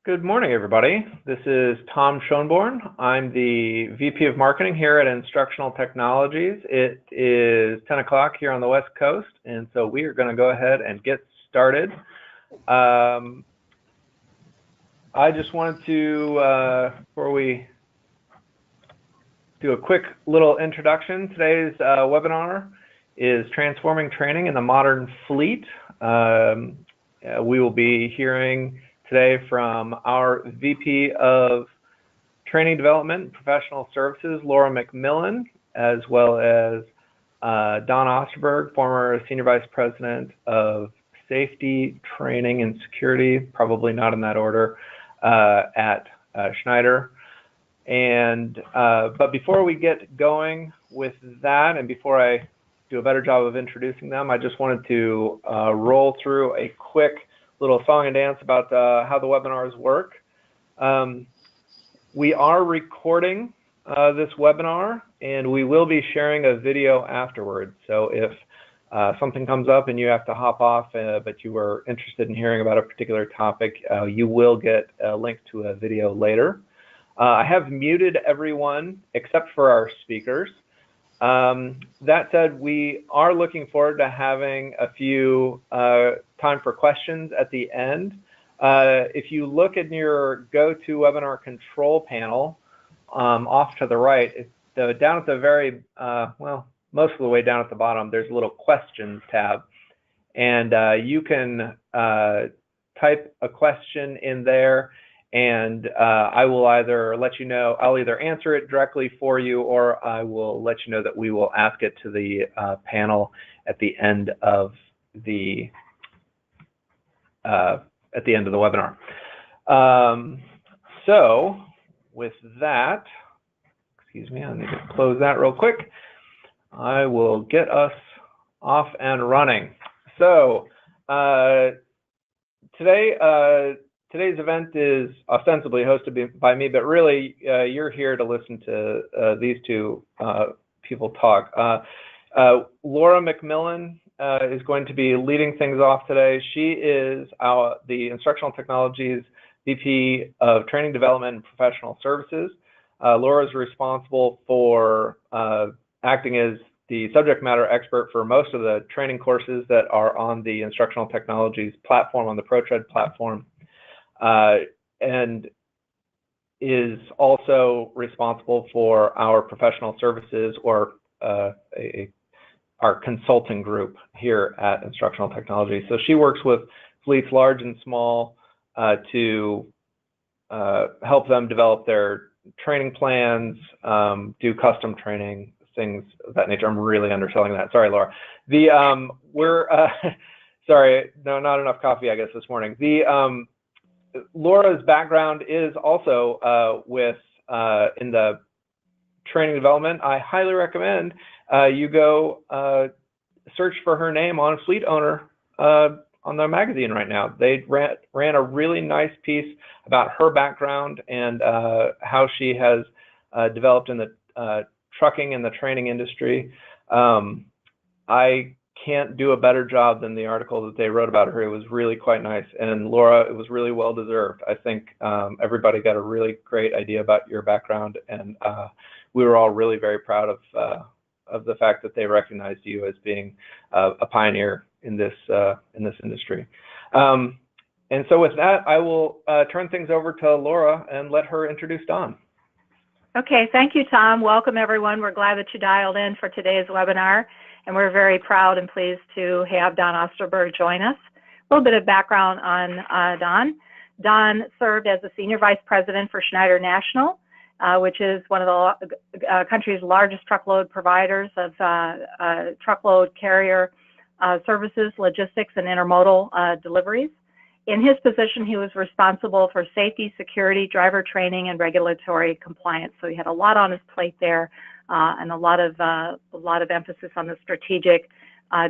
Good morning, everybody. This is Tom Schoenborn. I'm the VP of Marketing here at Instructional Technologies. It is 10 o'clock here on the West Coast, and so we are going to go ahead and get started. I just wanted to, before we do a quick little introduction, today's webinar is Transforming Training in the Modern Fleet. We will be hearing today from our VP of Training Development and Professional Services, Laura McMillan, as well as Don Osterberg, former Senior Vice President of Safety, Training, and Security, probably not in that order, at Schneider. But before we get going with that, and before I do a better job of introducing them, I just wanted to roll through a quick little song and dance about how the webinars work. We are recording this webinar, and we will be sharing a video afterwards. So if something comes up and you have to hop off, but you were interested in hearing about a particular topic, you will get a link to a video later. I have muted everyone except for our speakers. That said, we are looking forward to having a few time for questions at the end. If you look in your GoToWebinar control panel off to the right, down at the very, well, most of the way down at the bottom, there's a little questions tab. And you can type a question in there, and I will either let you know, I'll either answer it directly for you, or I will let you know that we will ask it to the panel at the end of the webinar. So with that, excuse me, I need to close that real quick. I will get us off and running. So today's event is ostensibly hosted by me, but really you're here to listen to these two people talk. Laura McMillan is going to be leading things off today. She is the Instructional Technologies VP of Training Development and Professional Services. Laura is responsible for acting as the subject matter expert for most of the training courses that are on the Instructional Technologies platform, on the ProTread platform. And is also responsible for our professional services, or our consulting group here at Instructional Technology. So she works with fleets large and small to help them develop their training plans, do custom training, things of that nature. I'm really underselling that. Sorry, Laura. Sorry, no, not enough coffee, I guess, this morning. Laura's background is also in the training development. I highly recommend you go search for her name on Fleet Owner on the magazine right now. They ran a really nice piece about her background and how she has developed in the trucking and the training industry. I can't do a better job than the article that they wrote about her. It was really quite nice, and Laura, it was really well deserved. I think everybody got a really great idea about your background, and we were all really very proud of the fact that they recognized you as being a pioneer in this industry. And so with that, I will turn things over to Laura and let her introduce Don. Okay, thank you, Tom. Welcome, everyone. We're glad that you dialed in for today's webinar, and we're very proud and pleased to have Don Osterberg join us. A little bit of background on Don. Don served as the Senior Vice President for Schneider National, which is one of the country's largest truckload providers of truckload carrier services, logistics, and intermodal deliveries. In his position, he was responsible for safety, security, driver training, and regulatory compliance. So he had a lot on his plate there, and a lot of emphasis on the strategic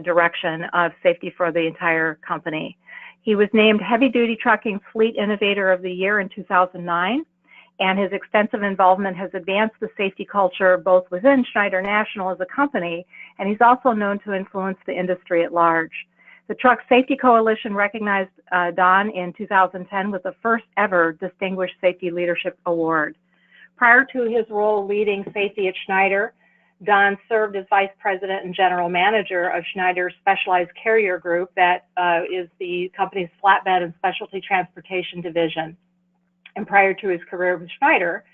direction of safety for the entire company. He was named Heavy Duty Trucking Fleet Innovator of the Year in 2009, and his extensive involvement has advanced the safety culture both within Schneider National as a company, and he's also known to influence the industry at large. The Truck Safety Coalition recognized Don in 2010 with the first ever Distinguished Safety Leadership Award. Prior to his role leading safety at Schneider, Don served as Vice President and General Manager of Schneider's Specialized Carrier Group, that is the company's flatbed and specialty transportation division. And prior to his career with Schneider,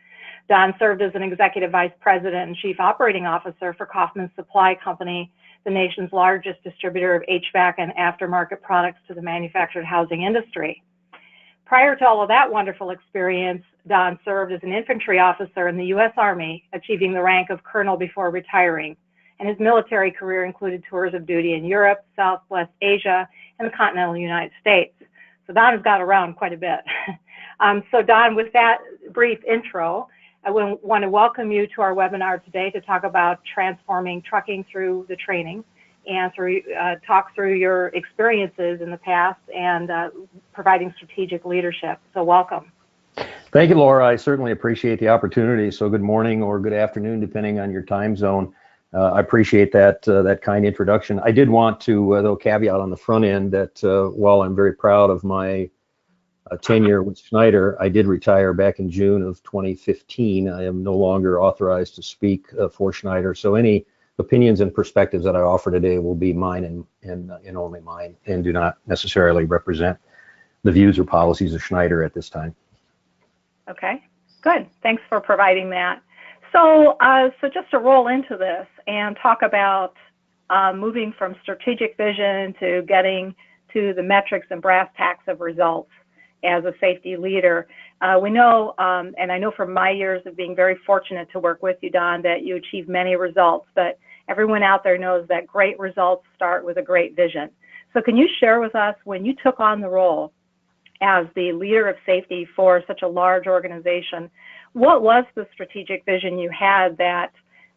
Don served as an Executive Vice President and Chief Operating Officer for Kaufman Supply Company, the nation's largest distributor of HVAC and aftermarket products to the manufactured housing industry. Prior to all of that wonderful experience, Don served as an infantry officer in the U.S. Army, achieving the rank of colonel before retiring. And his military career included tours of duty in Europe, Southwest Asia, and the continental United States. So Don has got around quite a bit. So Don, with that brief intro, I want to welcome you to our webinar today to talk about transforming trucking through the training and talk through your experiences in the past and providing strategic leadership. So welcome. Thank you, Laura. I certainly appreciate the opportunity. So good morning or good afternoon, depending on your time zone. I appreciate that kind introduction. I did want to, though, caveat on the front end that while I'm very proud of my tenure with Schneider, I did retire back in June of 2015. I am no longer authorized to speak for Schneider. So any opinions and perspectives that I offer today will be mine and only mine, and do not necessarily represent the views or policies of Schneider at this time. Okay, good. Thanks for providing that. So, so just to roll into this and talk about moving from strategic vision to getting to the metrics and brass tacks of results as a safety leader. We know, and I know from my years of being very fortunate to work with you, Don, that you achieve many results, but everyone out there knows that great results start with a great vision. So can you share with us, when you took on the role as the leader of safety for such a large organization, what was the strategic vision you had that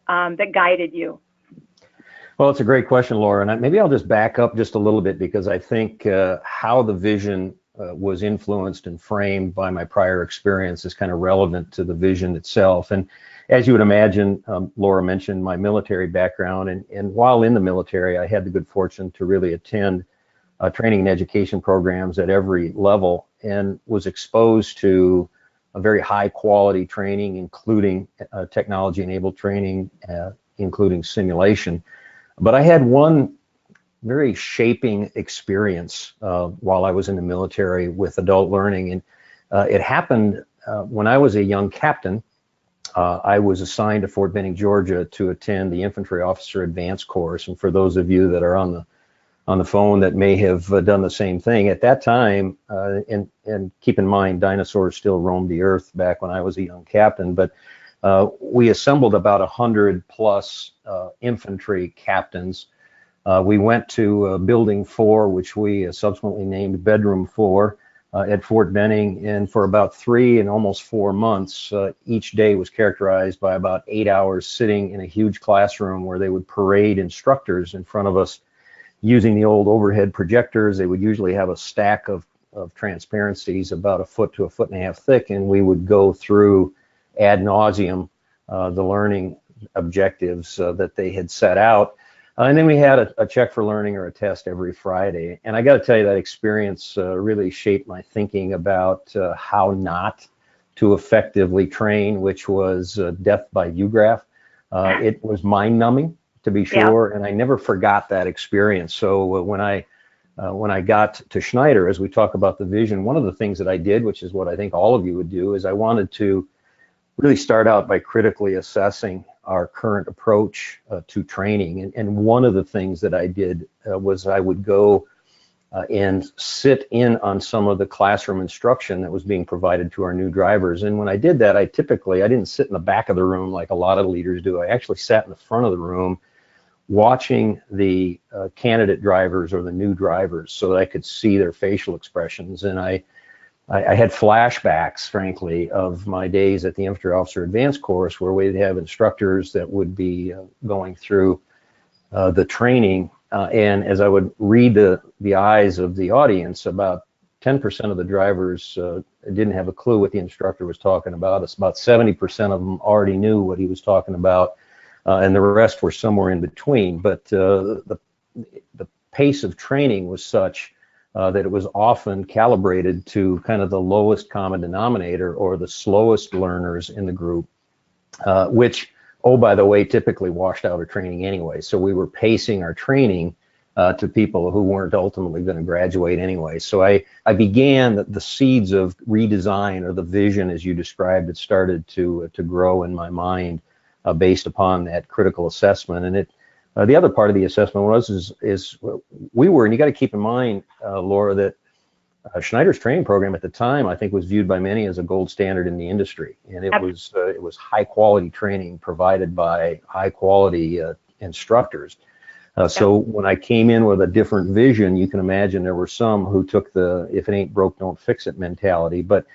that guided you? Well, it's a great question, Laura, and maybe I'll just back up just a little bit, because I think how the vision was influenced and framed by my prior experience is kind of relevant to the vision itself. And as you would imagine, Laura mentioned my military background, and while in the military, I had the good fortune to really attend training and education programs at every level, and was exposed to a very high quality training, including technology-enabled training, including simulation. But I had one very shaping experience while I was in the military with adult learning, and it happened when I was a young captain. I was assigned to Fort Benning, Georgia, to attend the Infantry Officer Advanced Course. And for those of you that are on the phone that may have done the same thing at that time, and keep in mind, dinosaurs still roamed the earth back when I was a young captain, but we assembled about 100 plus infantry captains. We went to Building 4, which we subsequently named Bedroom 4 at Fort Benning, and for about 3 and almost 4 months, each day was characterized by about 8 hours sitting in a huge classroom where they would parade instructors in front of us using the old overhead projectors. They would usually have a stack of transparencies about 1 foot to 1.5 foot thick, and we would go through ad nauseum the learning objectives that they had set out. And then we had a check for learning or a test every Friday. And I got to tell you, that experience really shaped my thinking about how not to effectively train, which was death by UGRAF. It was mind-numbing, to be sure, yeah. And I never forgot that experience. So when I got to Schneider, as we talk about the vision, one of the things that I did, which is what I think all of you would do, is I wanted to really start out by critically assessing our current approach to training. And one of the things that I did was I would go and sit in on some of the classroom instruction that was being provided to our new drivers. And when I did that, I didn't sit in the back of the room like a lot of leaders do. I actually sat in the front of the room watching the candidate drivers or the new drivers so that I could see their facial expressions. And I had flashbacks, frankly, of my days at the Infantry Officer Advanced Course, where we'd have instructors that would be going through the training. And as I would read the eyes of the audience, about 10% of the drivers didn't have a clue what the instructor was talking about. It's about 70% of them already knew what he was talking about, and the rest were somewhere in between. But the pace of training was such that it was often calibrated to kind of the lowest common denominator or the slowest learners in the group, which, oh, by the way, typically washed out of training anyway. So we were pacing our training to people who weren't ultimately going to graduate anyway. So I began the seeds of redesign, or the vision as you described it, started to grow in my mind based upon that critical assessment. And the other part of the assessment is we were, and you got to keep in mind, Laura, that Schneider's training program at the time, I think, was viewed by many as a gold standard in the industry, and it was high quality training provided by high quality instructors. So when I came in with a different vision, you can imagine there were some who took the "if it ain't broke, don't fix it" mentality. But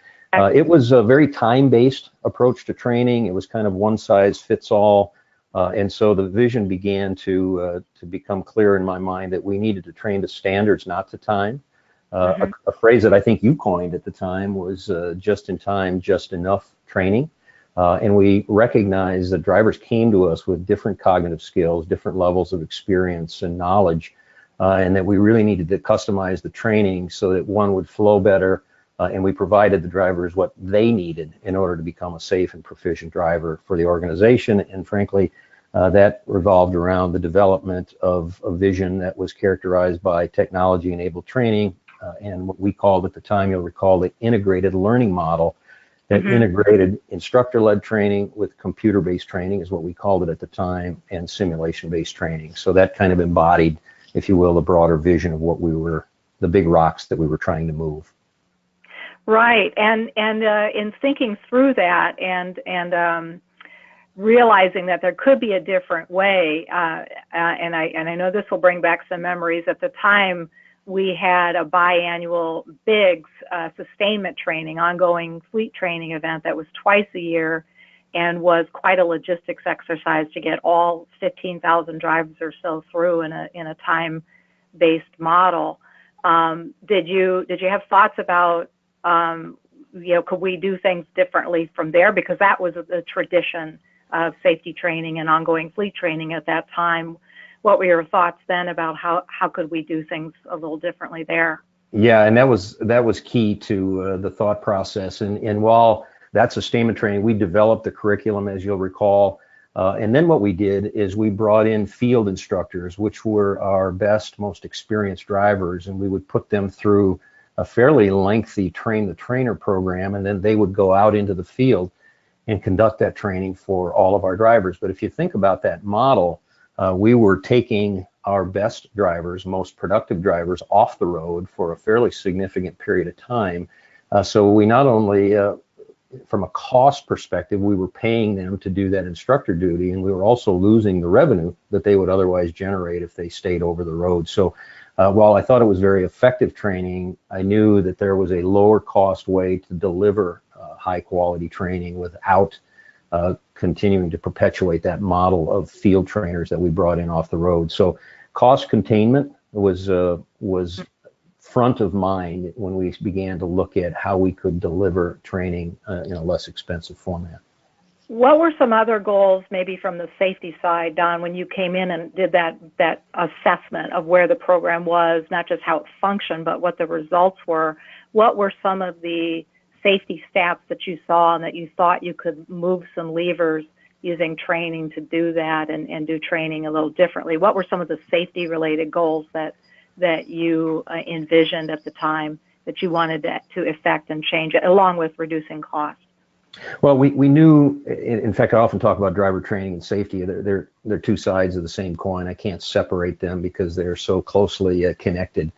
it was a very time-based approach to training. It was kind of one size fits all. And so the vision began to become clear in my mind that we needed to train to standards, not to time. A phrase that I think you coined at the time was just in time, just enough training. And we recognized that drivers came to us with different cognitive skills, different levels of experience and knowledge, and that we really needed to customize the training so that one would flow better, and we provided the drivers what they needed in order to become a safe and proficient driver for the organization. And frankly, that revolved around the development of a vision that was characterized by technology-enabled training, and what we called at the time, you'll recall, the integrated learning model that integrated instructor-led training with computer-based training, is what we called it at the time, and simulation-based training. So that kind of embodied, if you will, the broader vision of what we were, the big rocks that we were trying to move. Right, and in thinking through that and realizing that there could be a different way, and I know this will bring back some memories. At the time, we had a biannual BIGS sustainment training, ongoing fleet training event that was twice a year, and was quite a logistics exercise to get all 15,000 drivers or so through in a time-based model. Did you have thoughts about could we do things differently from there? Because that was the tradition of safety training and ongoing fleet training at that time. What were your thoughts then about how could we do things a little differently there? Yeah, and that was key to the thought process. And while that sustainment training, we developed the curriculum, as you'll recall. And then what we did is we brought in field instructors, which were our best, most experienced drivers, and we would put them through a fairly lengthy train the trainer program, and then they would go out into the field and conduct that training for all of our drivers. But if you think about that model, we were taking our best drivers, most productive drivers, off the road for a fairly significant period of time. So we not only, from a cost perspective, we were paying them to do that instructor duty, and we were also losing the revenue that they would otherwise generate if they stayed over the road. So while I thought it was very effective training, I knew that there was a lower cost way to deliver high quality training without continuing to perpetuate that model of field trainers that we brought in off the road. So cost containment was front of mind when we began to look at how we could deliver training in a less expensive format. What were some other goals, maybe from the safety side, Don, when you came in and did that assessment of where the program was, not just how it functioned, but what the results were? What were some of the safety stats that you saw and that you thought you could move some levers using training to do that and do training a little differently? What were some of the safety related goals that you envisioned at the time that you wanted to effect and change it, along with reducing costs? Well, we knew, in fact, I often talk about driver training and safety. They're two sides of the same coin. I can't separate them because they're so closely connected.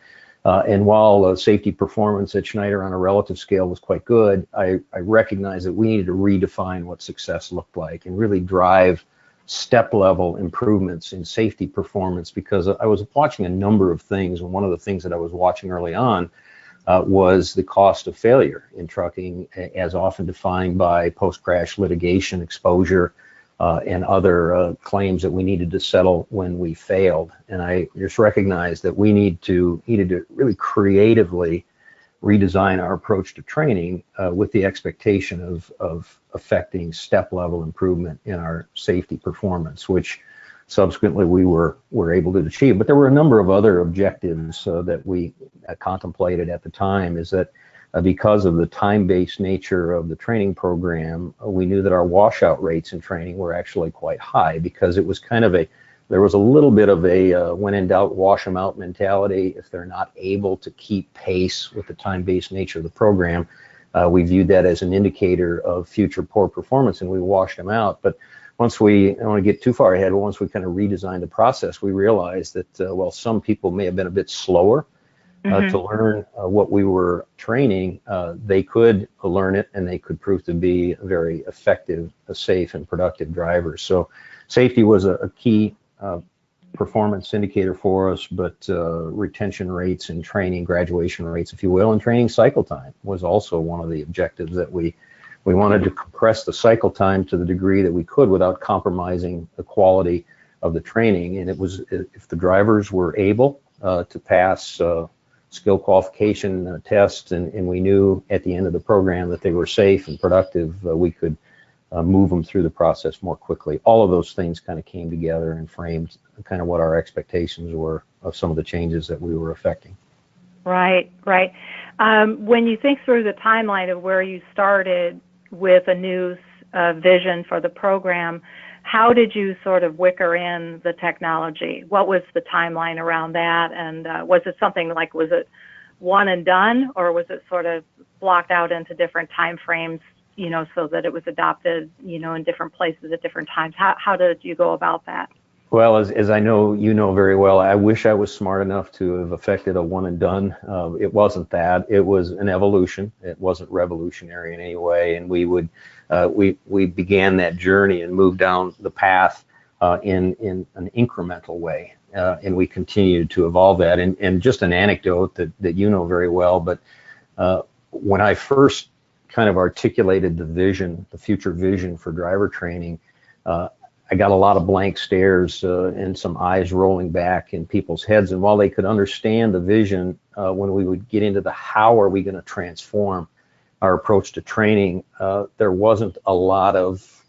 And while safety performance at Schneider on a relative scale was quite good, I recognized that we needed to redefine what success looked like and really drive step-level improvements in safety performance, because I was watching a number of things, and one of the things that I was watching early on was the cost of failure in trucking, as often defined by post-crash litigation exposure and other claims that we needed to settle when we failed. And I just recognized that we needed to really creatively redesign our approach to training with the expectation of affecting step-level improvement in our safety performance, which subsequently we were able to achieve. But there were a number of other objectives that we contemplated at the time, is that because of the time-based nature of the training program, we knew that our washout rates in training were actually quite high, because it was kind of there was a little bit of a when in doubt, wash them out mentality. If they're not able to keep pace with the time-based nature of the program, we viewed that as an indicator of future poor performance, and we washed them out. But once I don't want to get too far ahead, but once we kind of redesigned the process, we realized that, well, some people may have been a bit slower to learn what we were training. They could learn it, and they could prove to be very effective, safe, and productive drivers. So safety was a key performance indicator for us, but retention rates and training, graduation rates, if you will, and training cycle time was also one of the objectives. That we wanted to compress the cycle time to the degree that we could without compromising the quality of the training. And it was, if the drivers were able to pass skill qualification tests, and we knew at the end of the program that they were safe and productive, we could move them through the process more quickly. All of those things kind of came together and framed kind of what our expectations were of some of the changes that we were affecting. Right, right. When you think through the timeline of where you started with a new vision for the program, how did you sort of wicker in the technology? What was the timeline around that? And was it something like, was it one and done, or was it sort of blocked out into different time frames, you know, so that it was adopted, you know, in different places at different times? How did you go about that? Well, as I know, you know very well, I wish I was smart enough to have affected a one and done. It wasn't that. It was an evolution. It wasn't revolutionary in any way. And we began that journey and moved down the path in an incremental way. And we continued to evolve that. And just an anecdote that you know very well, but when I first kind of articulated the vision, the future vision for driver training, I got a lot of blank stares and some eyes rolling back in people's heads. And while they could understand the vision, when we would get into the how are we going to transform our approach to training, there wasn't a lot of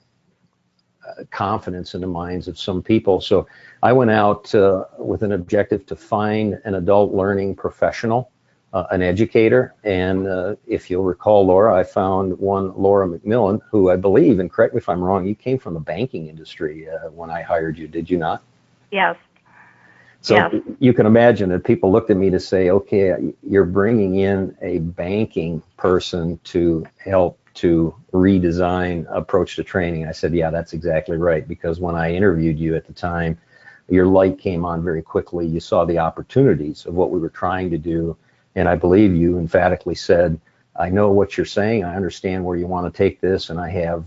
confidence in the minds of some people. So I went out with an objective to find an adult learning professional, an educator. And if you'll recall, Laura, I found one Laura McMillan, who I believe, and correct me if I'm wrong, you came from the banking industry when I hired you, did you not? Yes. So yes. You can imagine that people looked at me to say, okay, you're bringing in a banking person to help to redesign approach to training. I said, yeah, that's exactly right. Because when I interviewed you at the time, your light came on very quickly. You saw the opportunities of what we were trying to do. And I believe you emphatically said, I know what you're saying. I understand where you want to take this, and I have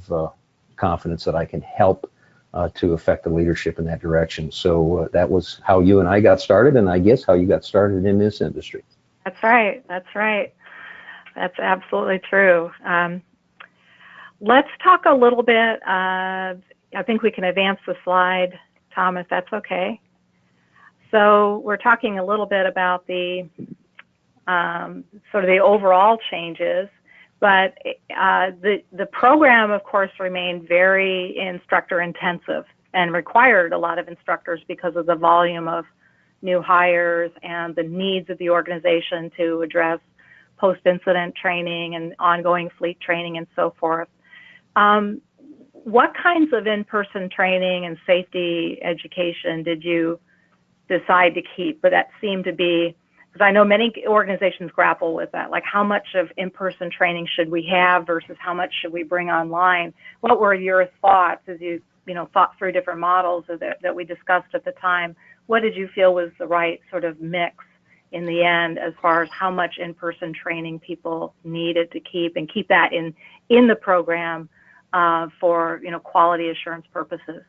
confidence that I can help to affect the leadership in that direction. So that was how you and I got started, and I guess how you got started in this industry. That's right. That's right. That's absolutely true. Let's talk a little bit. I think we can advance the slide, Tom, if that's okay. So we're talking a little bit about the sort of the overall changes, but the program, of course, remained very instructor intensive and required a lot of instructors because of the volume of new hires and the needs of the organization to address post-incident training and ongoing fleet training and so forth. What kinds of in-person training and safety education did you decide to keep? But that seemed to be, because I know many organizations grapple with that, like how much of in-person training should we have versus how much should we bring online? What were your thoughts as you thought through different models that we discussed at the time? What did you feel was the right sort of mix in the end as far as how much in-person training people needed to keep and keep that in the program for quality assurance purposes?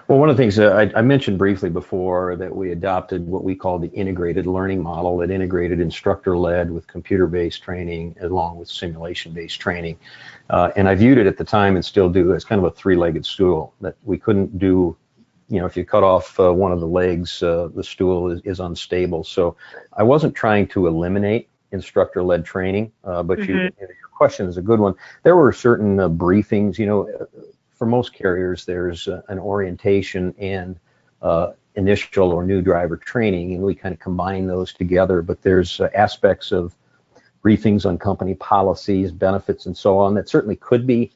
Well, one of the things I mentioned briefly before, that we adopted what we call the integrated learning model, that integrated instructor-led with computer-based training along with simulation-based training. And I viewed it at the time, and still do, as kind of a three-legged stool, that we couldn't do, if you cut off one of the legs, the stool is unstable. So I wasn't trying to eliminate instructor-led training, but your question is a good one. There were certain briefings, for most carriers, there's an orientation and initial or new driver training, and we kind of combine those together. But there's aspects of briefings on company policies, benefits, and so on that certainly could be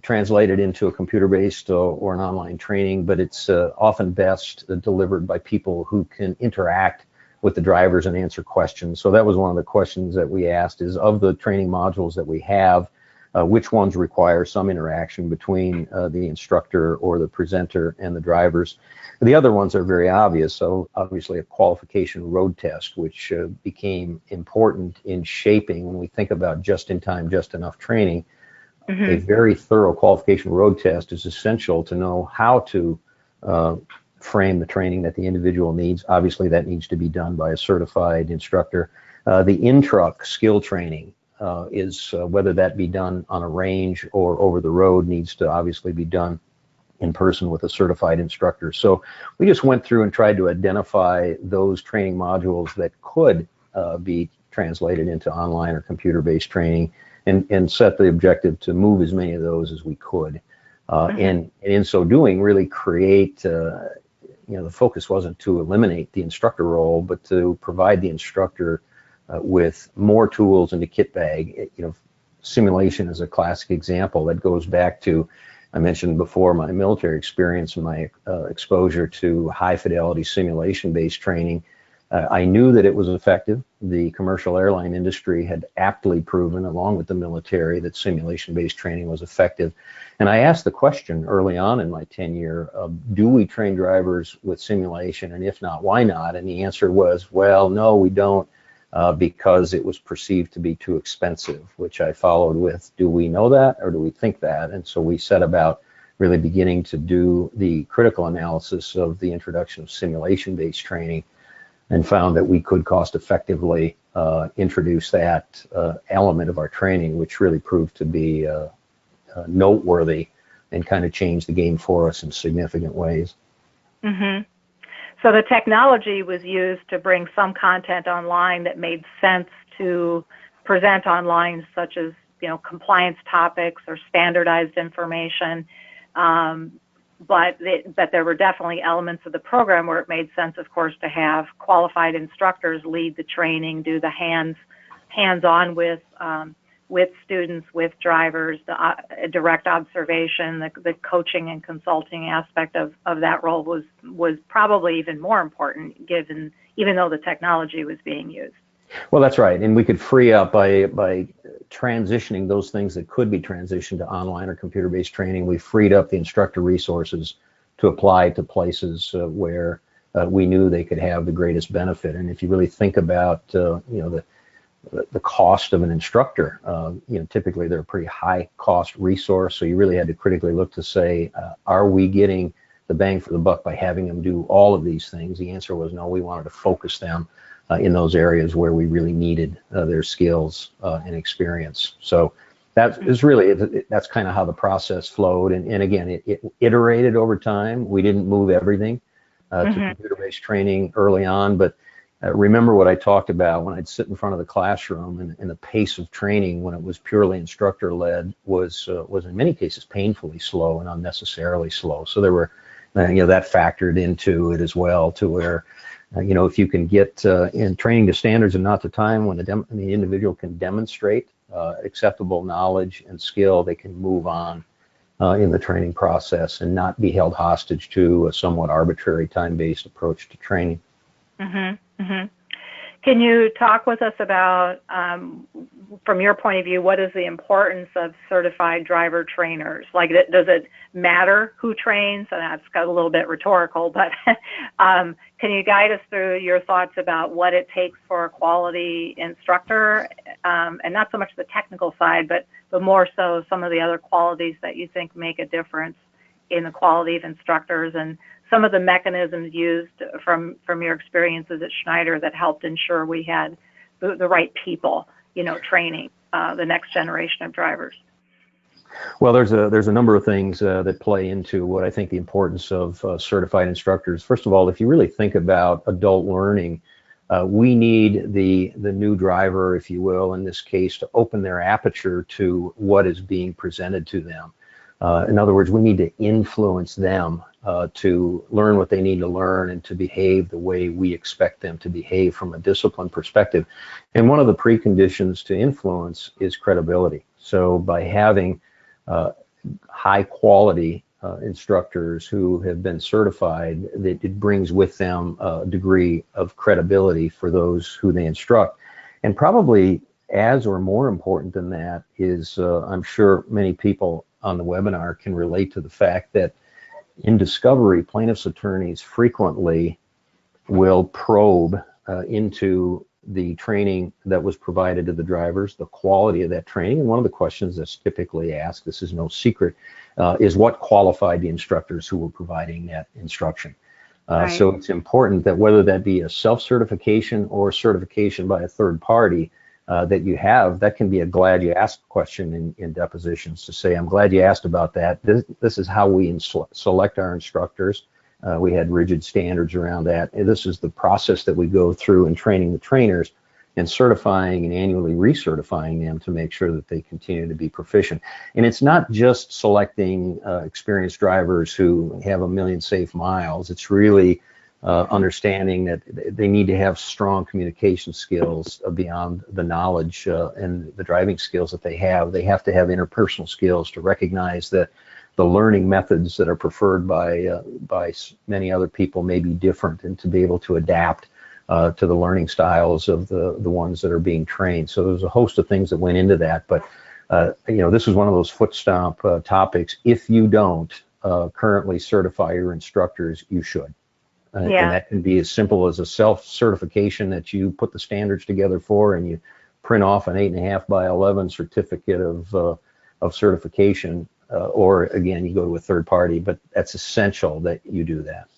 translated into a computer-based or an online training, but it's often best delivered by people who can interact with the drivers and answer questions. So that was one of the questions that we asked, is of the training modules that we have, which ones require some interaction between the instructor or the presenter and the drivers. The other ones are very obvious. So obviously a qualification road test, which became important in shaping when we think about just-in-time, just-enough training. A very thorough qualification road test is essential to know how to frame the training that the individual needs. Obviously that needs to be done by a certified instructor. The in-truck skill training is, whether that be done on a range or over the road, needs to obviously be done in person with a certified instructor. So we just went through and tried to identify those training modules that could be translated into online or computer-based training, and set the objective to move as many of those as we could. And in so doing, really create, the focus wasn't to eliminate the instructor role, but to provide the instructor with more tools in the kit bag. Simulation is a classic example that goes back to, I mentioned before, my military experience and my exposure to high fidelity simulation based training. I knew that it was effective. The commercial airline industry had aptly proven, along with the military, that simulation based training was effective. And I asked the question early on in my tenure, do we train drivers with simulation? And if not, why not? And the answer was, well, no, we don't. Because it was perceived to be too expensive, which I followed with, do we know that or do we think that? And so we set about really beginning to do the critical analysis of the introduction of simulation-based training, and found that we could cost effectively introduce that element of our training, which really proved to be noteworthy and kind of changed the game for us in significant ways. So the technology was used to bring some content online that made sense to present online, such as, compliance topics or standardized information. But there were definitely elements of the program where it made sense, of course, to have qualified instructors lead the training, do the hands-on with students, with drivers, the direct observation, the coaching and consulting aspect of that role was probably even more important, even though the technology was being used. Well, that's right, and we could free up by transitioning those things that could be transitioned to online or computer-based training. We freed up the instructor resources to apply to places where we knew they could have the greatest benefit. And if you really think about, the cost of an instructor, typically they're a pretty high cost resource. So you really had to critically look to say, are we getting the bang for the buck by having them do all of these things? The answer was no. We wanted to focus them in those areas where we really needed their skills and experience. So that is really, that's kind of how the process flowed. And again, it iterated over time. We didn't move everything to computer-based training early on, but remember what I talked about when I'd sit in front of the classroom, and the pace of training when it was purely instructor-led was in many cases painfully slow and unnecessarily slow. So there were, that factored into it as well, to where, if you can get in training to standards and not to time, when the individual can demonstrate acceptable knowledge and skill, they can move on in the training process and not be held hostage to a somewhat arbitrary time-based approach to training. Can you talk with us about, from your point of view, what is the importance of certified driver trainers? Like, does it matter who trains? And that's got a little bit rhetorical, but can you guide us through your thoughts about what it takes for a quality instructor, and not so much the technical side, but more so some of the other qualities that you think make a difference in the quality of instructors, and some of the mechanisms used from your experiences at Schneider that helped ensure we had the right people, training the next generation of drivers? Well, there's a number of things that play into what I think the importance of certified instructors. First of all, if you really think about adult learning, we need the new driver, if you will, in this case, to open their aperture to what is being presented to them. In other words, we need to influence them to learn what they need to learn and to behave the way we expect them to behave from a discipline perspective. And one of the preconditions to influence is credibility. So by having high quality instructors who have been certified, that it brings with them a degree of credibility for those who they instruct. And probably as or more important than that is, I'm sure many people on the webinar can relate to the fact that in discovery, plaintiffs' attorneys frequently will probe into the training that was provided to the drivers, the quality of that training. And one of the questions that's typically asked, this is no secret, is what qualified the instructors who were providing that instruction. Right. So it's important that whether that be a self-certification or certification by a third party, that you have, that can be a glad you asked question in depositions, to say, I'm glad you asked about that. This is how we select our instructors. We had rigid standards around that. And this is the process that we go through in training the trainers and certifying and annually recertifying them to make sure that they continue to be proficient. And it's not just selecting experienced drivers who have 1 million safe miles. It's really understanding that they need to have strong communication skills beyond the knowledge and the driving skills that they have. They have to have interpersonal skills to recognize that the learning methods that are preferred by many other people may be different, and to be able to adapt to the learning styles of the ones that are being trained. So there's a host of things that went into that, but this is one of those foot stomp topics. If you don't currently certify your instructors, you should. And that can be as simple as a self-certification that you put the standards together for, and you print off an 8.5 by 11 certificate of certification, or again, you go to a third party. But that's essential that you do that,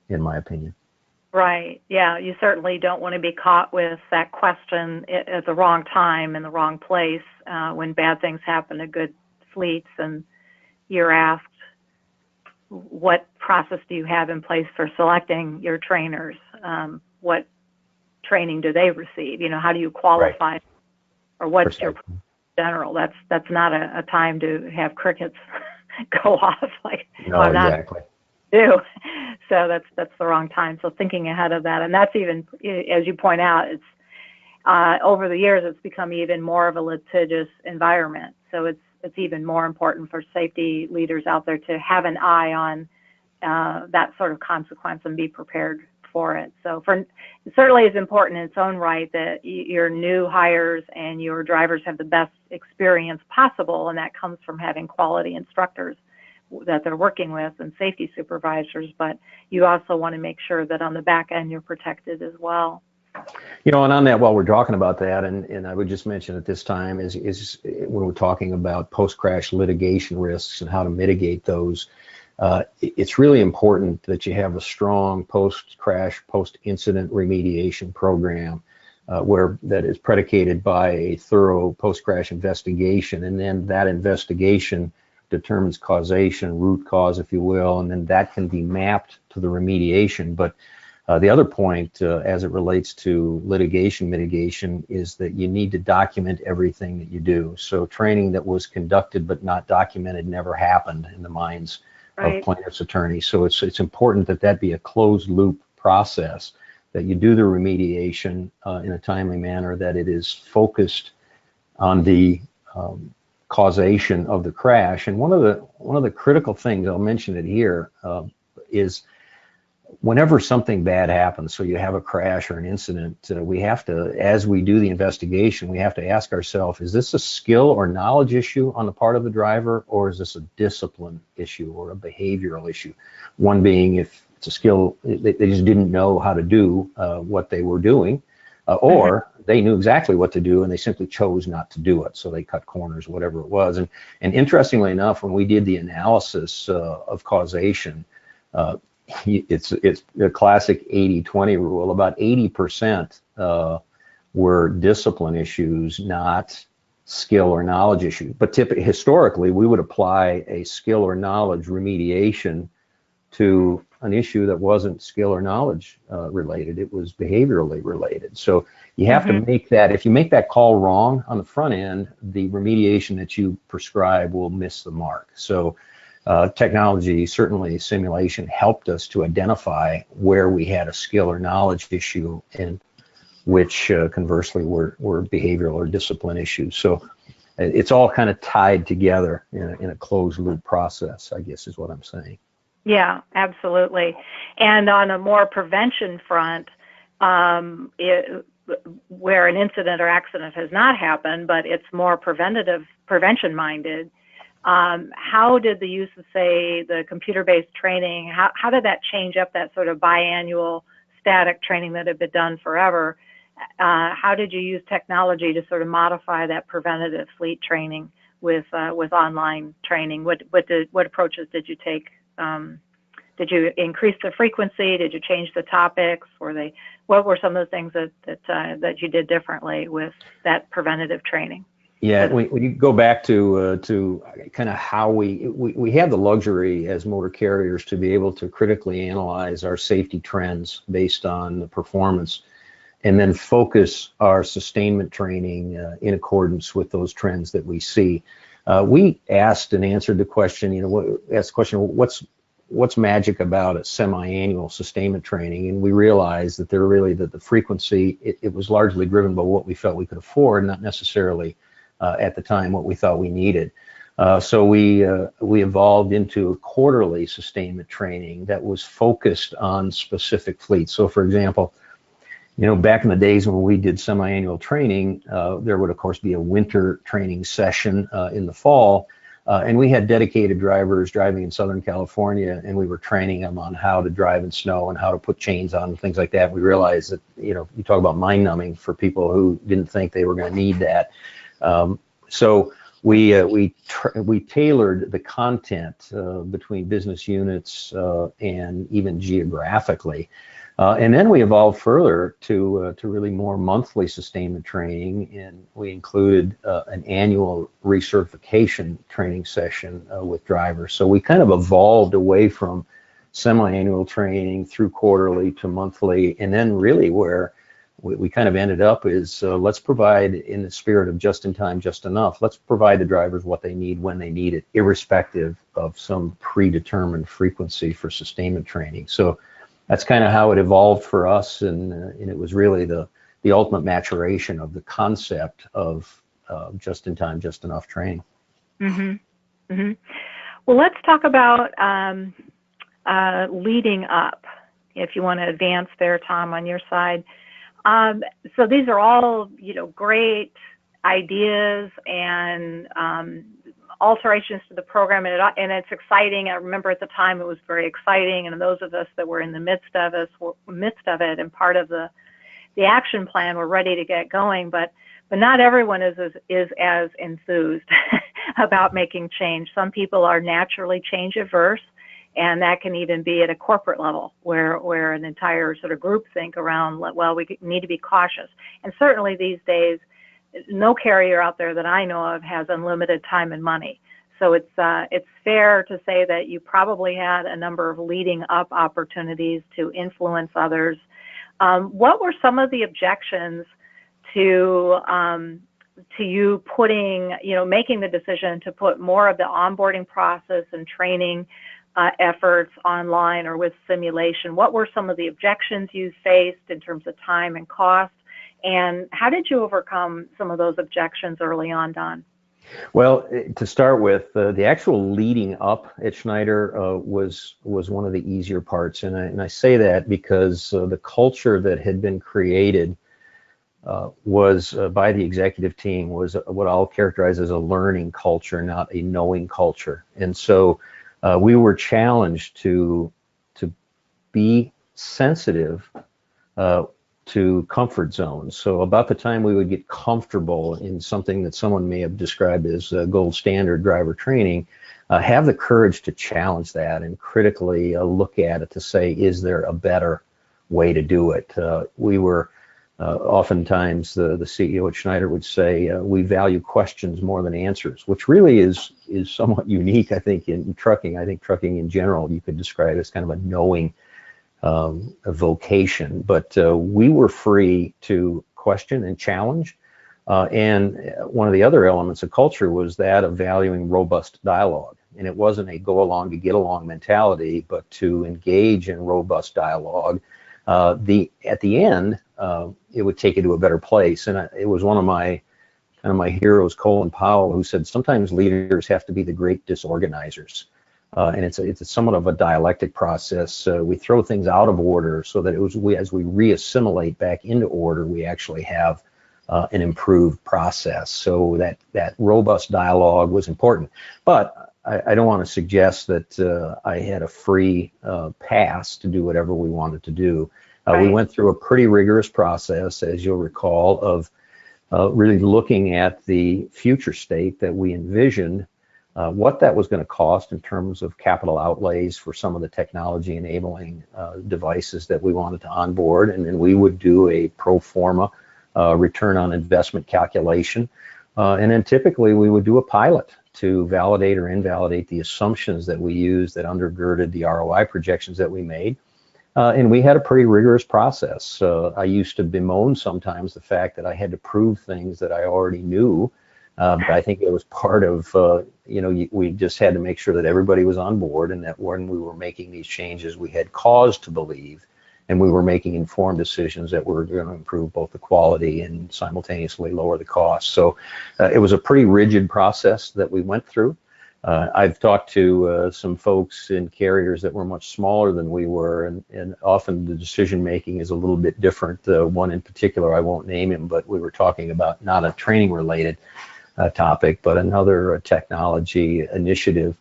in my opinion. Right. Yeah. You certainly don't want to be caught with that question at the wrong time in the wrong place when bad things happen to good fleets, and you're asked, what process do you have in place for selecting your trainers? What training do they receive? How do you qualify? Right. Or what's your general? That's not a time to have crickets go off. Like, no, exactly. Do. So that's the wrong time. So thinking ahead of that, and that's even, as you point out, it's over the years it's become even more of a litigious environment. So it's even more important for safety leaders out there to have an eye on that sort of consequence and be prepared for it. So it certainly is important in its own right that your new hires and your drivers have the best experience possible, and that comes from having quality instructors that they're working with and safety supervisors. But you also want to make sure that on the back end you're protected as well. And on that, while we're talking about that, and I would just mention at this time is when we're talking about post-crash litigation risks and how to mitigate those, it's really important that you have a strong post-crash, post-incident remediation program that is predicated by a thorough post-crash investigation, and then that investigation determines causation, root cause, if you will, and then that can be mapped to the remediation. But the other point, as it relates to litigation mitigation, is that you need to document everything that you do. So training that was conducted but not documented never happened in the minds of plaintiffs' attorneys. So it's important that be a closed loop process, that you do the remediation in a timely manner, that it is focused on the causation of the crash. And one of the critical things, I'll mention it here, is whenever something bad happens, so you have a crash or an incident, we have to, as we do the investigation, we have to ask ourselves, is this a skill or knowledge issue on the part of the driver, or is this a discipline issue or a behavioral issue? One being, if it's a skill, they just didn't know how to do what they were doing, or they knew exactly what to do and they simply chose not to do it. So they cut corners, whatever it was. And interestingly enough, when we did the analysis of causation, it's a classic 80-20 rule. About 80% were discipline issues, not skill or knowledge issues. But historically, we would apply a skill or knowledge remediation to an issue that wasn't skill or knowledge related. It was behaviorally related. So you have to make that, if you make that call wrong on the front end, the remediation that you prescribe will miss the mark. So technology, certainly simulation, helped us to identify where we had a skill or knowledge issue and which conversely were behavioral or discipline issues. So it's all kind of tied together in a closed loop process, I guess is what I'm saying. Yeah, absolutely. And on a more prevention front, where an incident or accident has not happened, but it's more prevention minded, how did the use of, say, the computer-based training, how did that change up that sort of biannual static training that had been done forever? How did you use technology to sort of modify that preventative fleet training with online training? What approaches did you take? Did you increase the frequency? Did you change the topics? What were some of the things that you did differently with that preventative training? Yeah, when you go back to kind of how we have the luxury as motor carriers to be able to critically analyze our safety trends based on the performance, and then focus our sustainment training in accordance with those trends that we see. We asked and answered the question, what's magic about a semi-annual sustainment training? And we realized that the frequency, it was largely driven by what we felt we could afford, not necessarily at the time what we thought we needed. So we evolved into a quarterly sustainment training that was focused on specific fleets. So for example, back in the days when we did semi-annual training, there would of course be a winter training session in the fall, and we had dedicated drivers driving in Southern California, and we were training them on how to drive in snow and how to put chains on and things like that. We realized that, you talk about mind numbing for people who didn't think they were going to need that. So we tailored the content between business units and even geographically. And then we evolved further to really more monthly sustainment training, and we included an annual recertification training session with drivers. So we kind of evolved away from semi-annual training through quarterly to monthly, and then really where we kind of ended up is let's provide, in the spirit of just in time, just enough, let's provide the drivers what they need when they need it, irrespective of some predetermined frequency for sustainment training. So that's kind of how it evolved for us, and it was really the ultimate maturation of the concept of just in time, just enough training. Mm-hmm. Mm-hmm. Well, let's talk about leading up, if you want to advance there, Tom, on your side. So these are all, great ideas and alterations to the program, and it's exciting. I remember at the time it was very exciting, and those of us that were in the midst of it and part of the action plan were ready to get going, but not everyone is as enthused about making change. Some people are naturally change averse, and that can even be at a corporate level where an entire sort of group think around, well, we need to be cautious. And certainly these days, no carrier out there that I know of has unlimited time and money. So it's fair to say that you probably had a number of leading up opportunities to influence others. What were some of the objections to you putting, making the decision to put more of the onboarding process and training efforts online or with simulation? What were some of the objections you faced in terms of time and cost? And how did you overcome some of those objections early on, Don? Well, to start with, the actual leading up at Schneider was one of the easier parts, and I say that because the culture that had been created was by the executive team was what I'll characterize as a learning culture, not a knowing culture. And so we were challenged to be sensitive to comfort zones. So about the time we would get comfortable in something that someone may have described as gold standard driver training, have the courage to challenge that and critically look at it to say, is there a better way to do it? We were Oftentimes the CEO at Schneider would say, we value questions more than answers, which really is somewhat unique, I think, in trucking. I think trucking in general, you could describe as kind of a knowing a vocation, but we were free to question and challenge. And one of the other elements of culture was that of valuing robust dialogue. And it wasn't a go along to get along mentality, but to engage in robust dialogue. At the end, it would take you to a better place. And it was one of my heroes, Colin Powell, who said sometimes leaders have to be the great disorganizers. And it's somewhat of a dialectic process. We throw things out of order so that as we reassimilate back into order, we actually have an improved process. So that robust dialogue was important. But I don't want to suggest that I had a free pass to do whatever we wanted to do. Right. We went through a pretty rigorous process, as you'll recall, of really looking at the future state that we envisioned, what that was going to cost in terms of capital outlays for some of the technology enabling devices that we wanted to onboard. And then we would do a pro forma return on investment calculation. And then typically we would do a pilot to validate or invalidate the assumptions that we used that undergirded the ROI projections that we made. And we had a pretty rigorous process. I used to bemoan sometimes the fact that I had to prove things that I already knew. But I think it was part of, we just had to make sure that everybody was on board, and that when we were making these changes, we had cause to believe, and we were making informed decisions that were going to improve both the quality and simultaneously lower the cost. So it was a pretty rigid process that we went through. I've talked to some folks in carriers that were much smaller than we were, and often the decision making is a little bit different. One in particular, I won't name him, but we were talking about not a training related topic, but another technology initiative.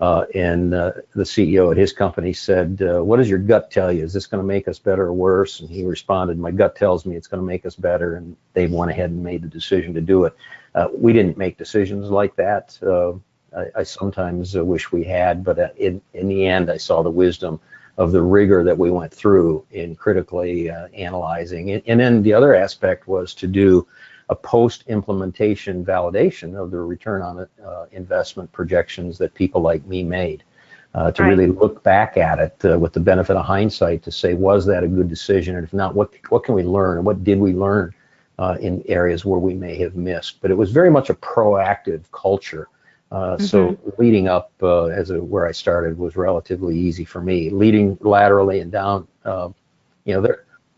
And the CEO at his company said, what does your gut tell you? Is this going to make us better or worse? And he responded, my gut tells me it's going to make us better. And they went ahead and made the decision to do it. We didn't make decisions like that. I sometimes wish we had, but in the end, I saw the wisdom of the rigor that we went through in critically analyzing. And then the other aspect was to do a post-implementation validation of the return on investment projections that people like me made, to really look back at it with the benefit of hindsight to say, was that a good decision? And if not, what can we learn? What did we learn in areas where we may have missed? But it was very much a proactive culture. So leading up where I started was relatively easy for me. Leading laterally and down,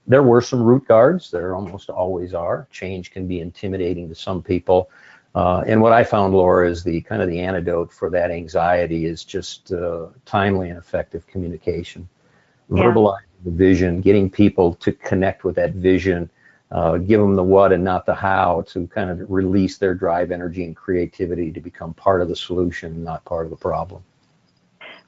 there were some root guards. There almost always are. Change can be intimidating to some people. And what I found, Laura, is the antidote for that anxiety is just timely and effective communication. Yeah. Verbalizing the vision, getting people to connect with that vision, give them the what and not the how, to kind of release their drive, energy, and creativity to become part of the solution, not part of the problem.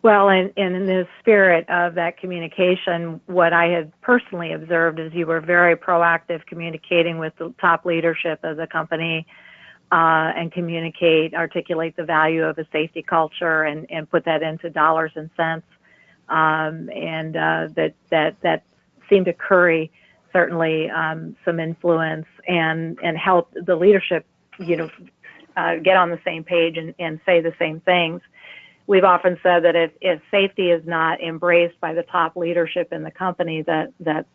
Well, and in the spirit of that communication, what I had personally observed is you were very proactive communicating with the top leadership of the company, and articulate the value of a safety culture and put that into dollars and cents. That seemed to curry certainly some influence and help the leadership, get on the same page and say the same things. We've often said that if safety is not embraced by the top leadership in the company, that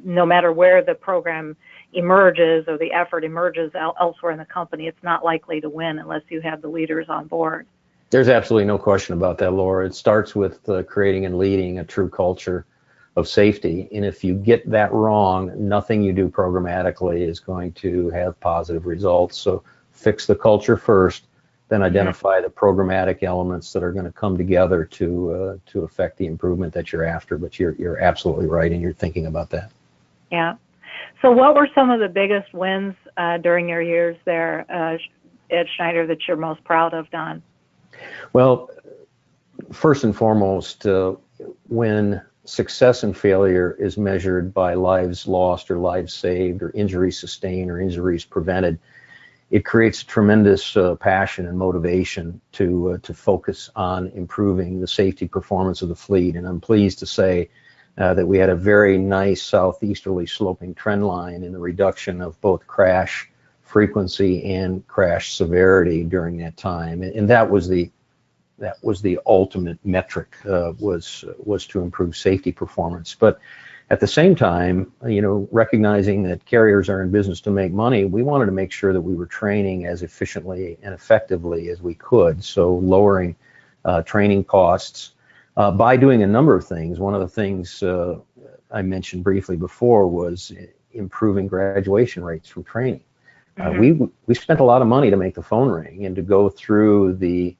no matter where the program emerges or the effort emerges elsewhere in the company, it's not likely to win unless you have the leaders on board. There's absolutely no question about that, Laura. It starts with creating and leading a true culture of safety. And if you get that wrong, nothing you do programmatically is going to have positive results. So fix the culture first, then identify the programmatic elements that are going to come together to affect the improvement that you're after. But you're absolutely right, and you're thinking about that. Yeah. So what were some of the biggest wins during your years there at Schneider that you're most proud of, Don? Well, first and foremost, when success and failure is measured by lives lost or lives saved or injuries sustained or injuries prevented, it creates tremendous passion and motivation to focus on improving the safety performance of the fleet. And I'm pleased to say that we had a very nice southeasterly sloping trend line in the reduction of both crash frequency and crash severity during that time, and that was the ultimate metric, was to improve safety performance. But at the same time, recognizing that carriers are in business to make money, we wanted to make sure that we were training as efficiently and effectively as we could. So lowering training costs by doing a number of things. One of the things I mentioned briefly before was improving graduation rates from training. We spent a lot of money to make the phone ring and to go through the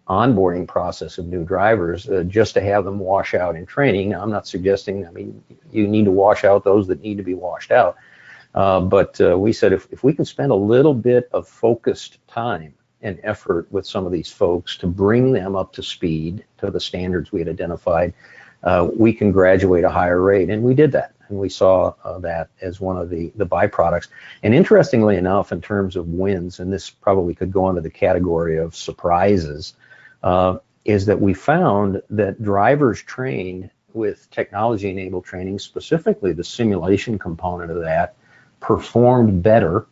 onboarding process of new drivers just to have them wash out in training. Now, I'm not suggesting, you need to wash out those that need to be washed out. But we said if we can spend a little bit of focused time and effort with some of these folks to bring them up to speed to the standards we had identified, we can graduate a higher rate. And we did that. And we saw that as one of the byproducts. And interestingly enough, in terms of wins, and this probably could go into the category of surprises, is that we found that drivers trained with technology-enabled training, specifically the simulation component of that, performed better,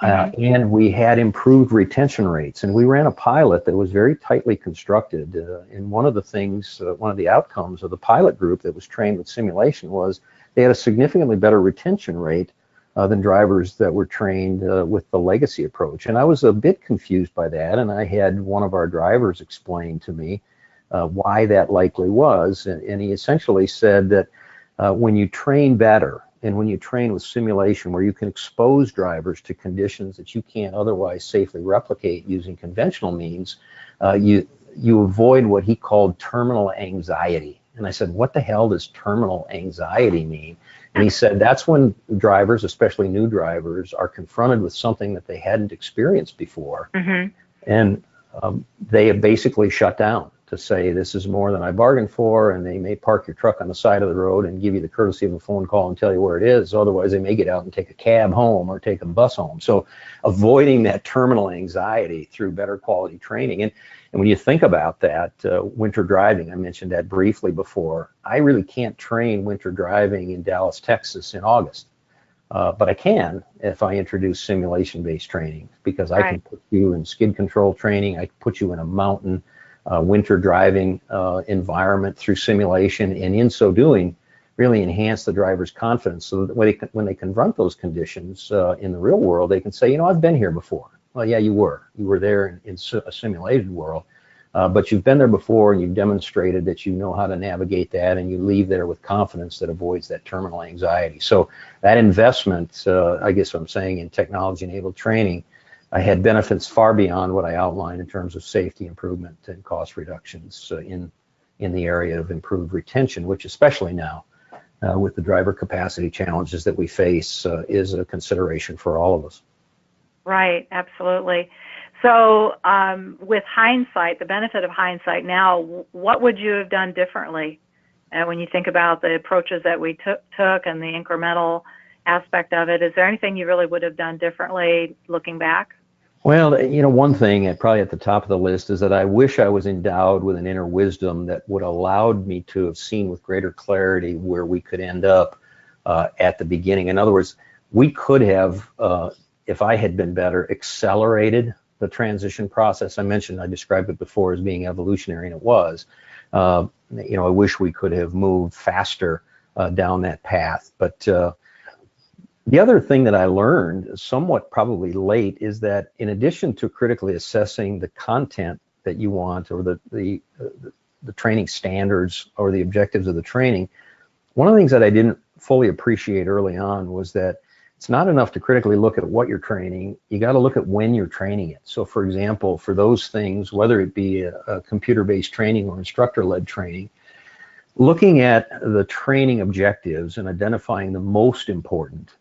and we had improved retention rates. And we ran a pilot that was very tightly constructed. And one of the things, one of the outcomes of the pilot group that was trained with simulation was they had a significantly better retention rate than drivers that were trained with the legacy approach. And I was a bit confused by that, and I had one of our drivers explain to me why that likely was. And he essentially said that when you train better, and when you train with simulation where you can expose drivers to conditions that you can't otherwise safely replicate using conventional means, you avoid what he called terminal anxiety. And I said, what the hell does terminal anxiety mean? And he said, that's when drivers, especially new drivers, are confronted with something that they hadn't experienced before. And they have basically shut down to say, this is more than I bargained for, and they may park your truck on the side of the road and give you the courtesy of a phone call and tell you where it is. Otherwise, they may get out and take a cab home or take a bus home. So avoiding that terminal anxiety through better quality training. And when you think about that, winter driving, I mentioned that briefly before. I really can't train winter driving in Dallas, Texas in August. But I can if I introduce simulation-based training, because I can put you in skid control training. I can put you in a mountain winter driving environment through simulation, and in so doing, really enhance the driver's confidence so that when they confront those conditions in the real world, they can say, I've been here before. Well, yeah, you were there in a simulated world, but you've been there before, and you've demonstrated that you know how to navigate that, and you leave there with confidence that avoids that terminal anxiety. So that investment, I guess what I'm saying, in technology-enabled training, I had benefits far beyond what I outlined in terms of safety improvement and cost reductions in the area of improved retention, which especially now with the driver capacity challenges that we face is a consideration for all of us. Right, absolutely. So with hindsight, the benefit of hindsight now, what would you have done differently when you think about the approaches that we took and the incremental aspect of it? Is there anything you really would have done differently looking back? Well, one thing probably at the top of the list is that I wish I was endowed with an inner wisdom that would allowed me to have seen with greater clarity where we could end up at the beginning. In other words, we could have, if I had been better, accelerated the transition process. I described it before as being evolutionary, and it was. I wish we could have moved faster down that path. But the other thing that I learned, somewhat probably late, is that in addition to critically assessing the content that you want, or the training standards or the objectives of the training, one of the things that I didn't fully appreciate early on was that it's not enough to critically look at what you're training. You got to look at when you're training it. So for example, for those things, whether it be a computer-based training or instructor-led training, looking at the training objectives and identifying the most important,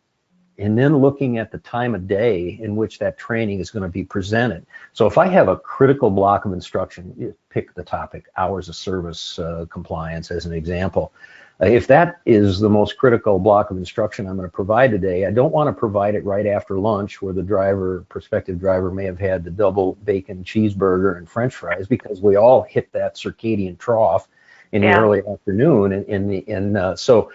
and then looking at the time of day in which that training is going to be presented. So if I have a critical block of instruction, pick the topic, hours of service compliance as an example. If that is the most critical block of instruction I'm going to provide today, I don't want to provide it right after lunch where the prospective driver may have had the double bacon cheeseburger and French fries, because we all hit that circadian trough in the early afternoon. And so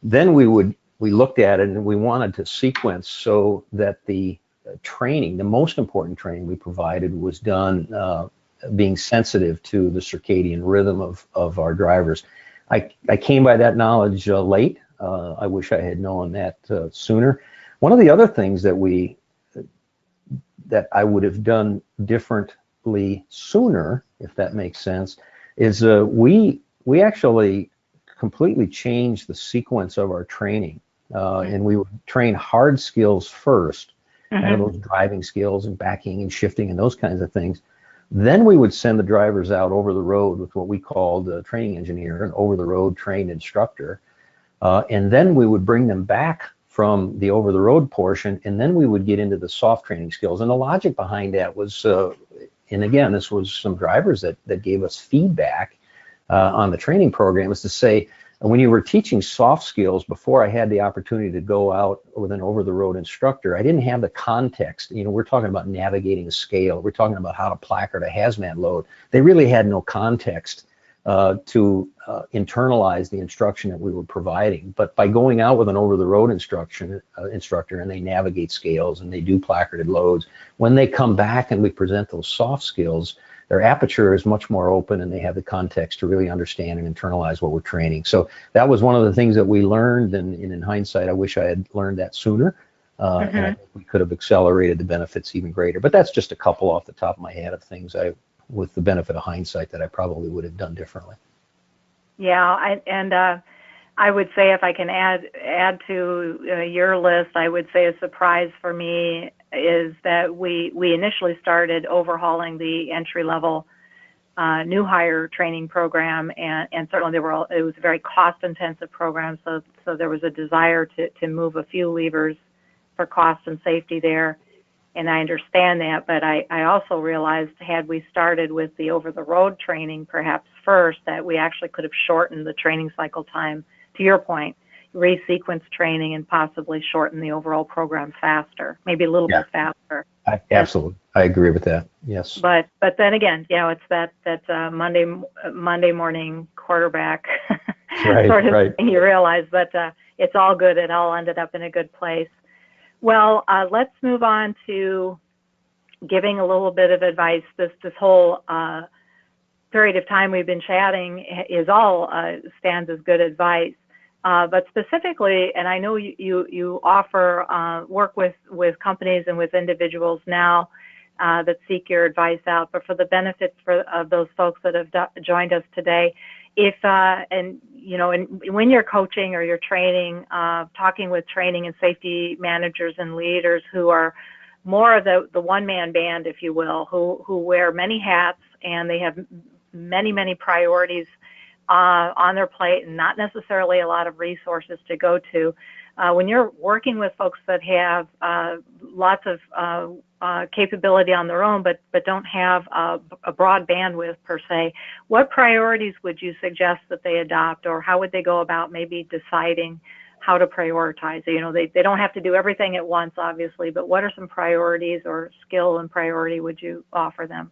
then we looked at it and we wanted to sequence so that the training, the most important training we provided, was done being sensitive to the circadian rhythm of our drivers. I came by that knowledge late. I wish I had known that sooner. One of the other things that I would have done differently sooner, if that makes sense, is we actually completely changed the sequence of our training, and we would train hard skills first, kind of those driving skills and backing and shifting and those kinds of things. Then we would send the drivers out over the road with what we called a training engineer, an over-the-road trained instructor, and then we would bring them back from the over-the-road portion, and then we would get into the soft training skills. And the logic behind that was, and again, this was some drivers that gave us feedback on the training program, was to say, when you were teaching soft skills, before I had the opportunity to go out with an over-the-road instructor, I didn't have the context. You know, we're talking about navigating a scale. We're talking about how to placard a hazmat load. They really had no context to internalize the instruction that we were providing. But by going out with an over-the-road instructor, and they navigate scales and they do placarded loads, when they come back and we present those soft skills, their aperture is much more open and they have the context to really understand and internalize what we're training. So that was one of the things that we learned, and in hindsight, I wish I had learned that sooner, and I think we could have accelerated the benefits even greater. But that's just a couple off the top of my head of things with the benefit of hindsight, that I probably would have done differently. Yeah, I would say, if I can add to your list, I would say a surprise for me is that we initially started overhauling the entry-level new hire training program, and certainly it was a very cost-intensive program, so there was a desire to move a few levers for cost and safety there, and I understand that, but I also realized, had we started with the over-the-road training perhaps first, that we actually could have shortened the training cycle time, to your point, resequence training and possibly shorten the overall program faster, maybe a little bit faster. Absolutely, I agree with that. Yes. But then again, it's that Monday morning quarterback sort of thing. You realize, but it's all good. It all ended up in a good place. Well, let's move on to giving a little bit of advice. This whole period of time we've been chatting is all stands as good advice. But specifically, and I know you offer work with companies and with individuals now that seek your advice out, but for the benefits of those folks that have joined us today, when you're coaching or you're training, talking with training and safety managers and leaders who are more of the one-man band, if you will, who wear many hats and they have many priorities on their plate and not necessarily a lot of resources to go to. When you're working with folks that have lots of capability on their own, but don't have a broad bandwidth per se, what priorities would you suggest that they adopt, or how would they go about maybe deciding how to prioritize? They don't have to do everything at once, obviously, but what are some priorities or skill and priority would you offer them?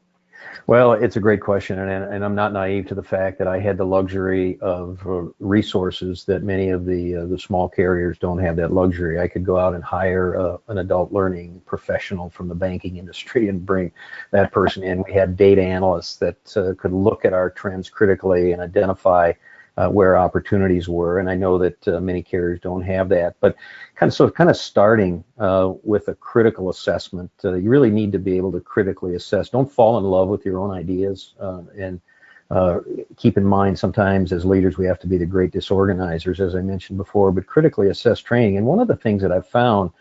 Well, it's a great question, and I'm not naive to the fact that I had the luxury of resources that many of the small carriers don't have that luxury. I could go out and hire an adult learning professional from the banking industry and bring that person in. We had data analysts that could look at our trends critically and identify where opportunities were, and I know that many carriers don't have that. But kind of starting with a critical assessment, you really need to be able to critically assess. Don't fall in love with your own ideas, and keep in mind, sometimes as leaders we have to be the great disorganizers, as I mentioned before, but critically assess training. And one of the things that I've found